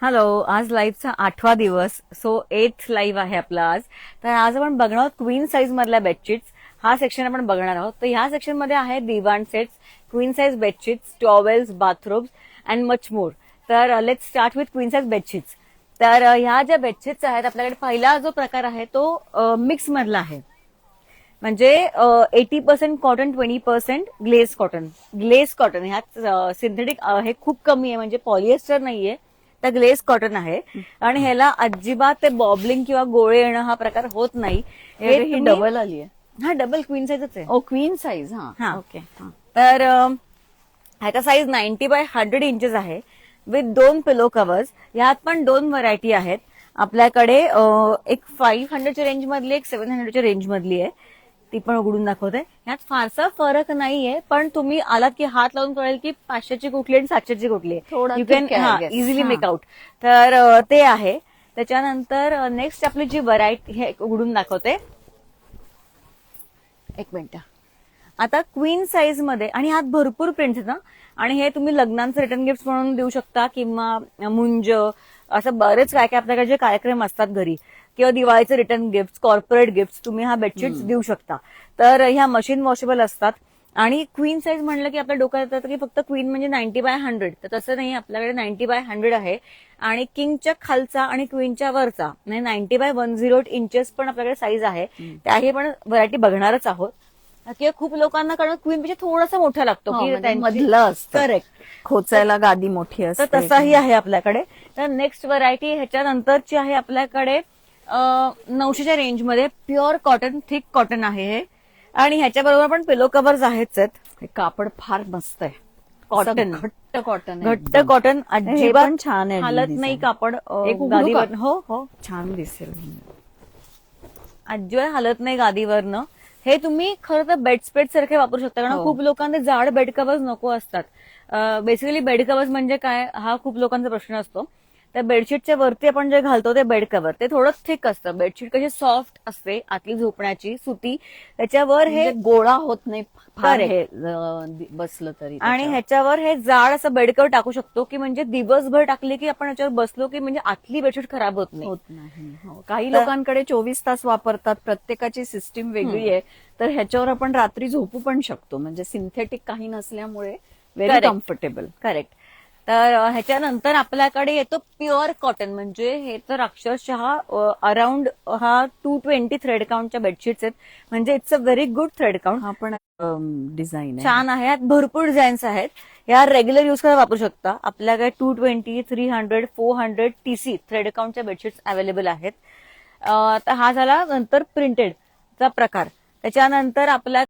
Hello, आज लाईव्हचा 8वा दिवस. So 8th live आहे आपला आज. तर आज आपण बघणार आहोत क्वीन साईज मधल्या बेडशीट्स. हा सेक्शन आपण बघणार आहोत. तर ह्या सेक्शन मध्ये आहे दिवाण sets, queen size bedsheets, towels, bathrobes and much more. तर let's start with queen size bedsheets. तर ह्या ज्या बेडशीट्स आहेत, आपल्याकडे पहिला जो प्रकार आहे तो मिक्स मधला आहे. म्हणजे 80% cotton, 20% glace cotton. Glace cotton ह्यात सिंथेटिक हे खूप कमी आहे, म्हणजे पॉलिएस्टर नाहीये, तर ग्लेस कॉटन आहे. आणि ह्याला अजिबात ते बॉबलिंग किंवा गोळे येणं हा प्रकार होत नाही. हे ही डबल आली आहे. हा डबल क्वीन साईजच आहे. ओ क्वीन साईज. हा. हा ओके. तर ह्याचा साईज 90x100 इंचेस आहे, विथ 2 पिलो कव्हर्स. ह्यात पण 2 व्हरायटी आहेत आपल्याकडे. एक 500च्या रेंज मधली, एक 700च्या रेंज मधली आहे. ती पण उघडून दाखवते. ह्यात फारसा फरक नाहीये, पण तुम्ही आलात की हात लावून कळेल की 500ची कुठली आणि 700ची कुठली आहे. You can easily make out. तर ते आहे. त्याच्यानंतर नेक्स्ट आपली जी व्हरायटी हे उघडून दाखवते. एक मिनिट. आता क्वीन साईज मध्ये, आणि ह्यात भरपूर प्रिंट्स आहेत ना. आणि हे तुम्ही लग्नांचे रिटर्न गिफ्ट म्हणून देऊ शकता, किंवा मुंज, असं बरेच काय काय आपल्याकडे जे कार्यक्रम असतात घरी, किंवा दिवाळीचे रिटर्न गिफ्ट, कॉर्पोरेट गिफ्ट, तुम्ही हा बेडशीट्स देऊ शकता. तर ह्या मशीन वॉशेबल असतात. आणि क्वीन साईज म्हणलं की आपल्या डोक्यात येतं की फक्त क्वीन म्हणजे 90x100, तर तसं नाही. आपल्याकडे 90x100 आहे. आणि किंगच्या खालचा आणि क्वीनच्या वरचा म्हणजे 90x108 इंचेस पण आपल्याकडे साईज आहे. त्याही पण व्हरायटी बघणारच आहोत. किंवा खूप लोकांना कारण क्वीन पेक्षा थोडासा मोठा लागतो की मधलं असतं. करेक्ट, खोचायला गादी मोठी असते. तर तसाही आहे आपल्याकडे. तर नेक्स्ट व्हरायटी ह्याच्यानंतरची आहे आपल्याकडे 900च्या रेंजमध्ये. प्युअर कॉटन, थिक कॉटन आहे हे. आणि ह्याच्याबरोबर पण पिलो कव्हर्स आहेच आहेत. हे कापड फार मस्त आहे. कॉटन, घट्ट कॉटन, घट्ट कॉटन, अजिबात छान आहे. हालत नाही कापड गादीवर. हो हो, छान दिसेल. अजिबात हालत नाही गादीवरनं. हे तुम्ही खरं तर बेडस्प्रेड सारखे वापरू शकता, कारण खूप लोकांना जाड बेड कव्हर्स नको असतात. बेसिकली बेड कव्हर्स म्हणजे काय, हा खूप लोकांचा प्रश्न असतो. त्या बेडशीटच्या वरती आपण जे घालतो ते बेड कव्हर, ते थोडं थिक असतं. बेडशीट कशी सॉफ्ट असते आतली झोपण्याची, सुती, त्याच्यावर हे गोळा होत नाही बसलं तरी. आणि ह्याच्यावर हे जाड असं बेड कव्हर टाकू शकतो, की म्हणजे दिवसभर टाकले की आपण याच्यावर बसलो की म्हणजे आतली बेडशीट खराब होत नाही. काही लोकांकडे 24 तास वापरतात. प्रत्येकाची सिस्टीम वेगळी आहे. तर ह्याच्यावर आपण रात्री झोपू पण शकतो. म्हणजे सिंथेटिक काही नसल्यामुळे व्हेरी कम्फर्टेबल. करेक्ट. तर ह्याच्यानंतर आपल्याकडे येतो प्युअर कॉटन. म्हणजे हे तर अक्षरशः अराउंड हा 220 थ्रेड काउंटच्या बेडशीट्स आहेत. म्हणजे it's a very good thread count. हा पण डिझाईन छान आहे. यात भरपूर डिझाईन्स आहेत. या रेग्युलर युज करा वापरू शकता. आपल्याकडे 220, 300, 400 TC थ्रेड काउंटच्या बेडशीट्स अवेलेबल आहेत. तर हा झाला नंतर प्रिंटेडचा प्रकार. त्याच्यानंतर आपल्या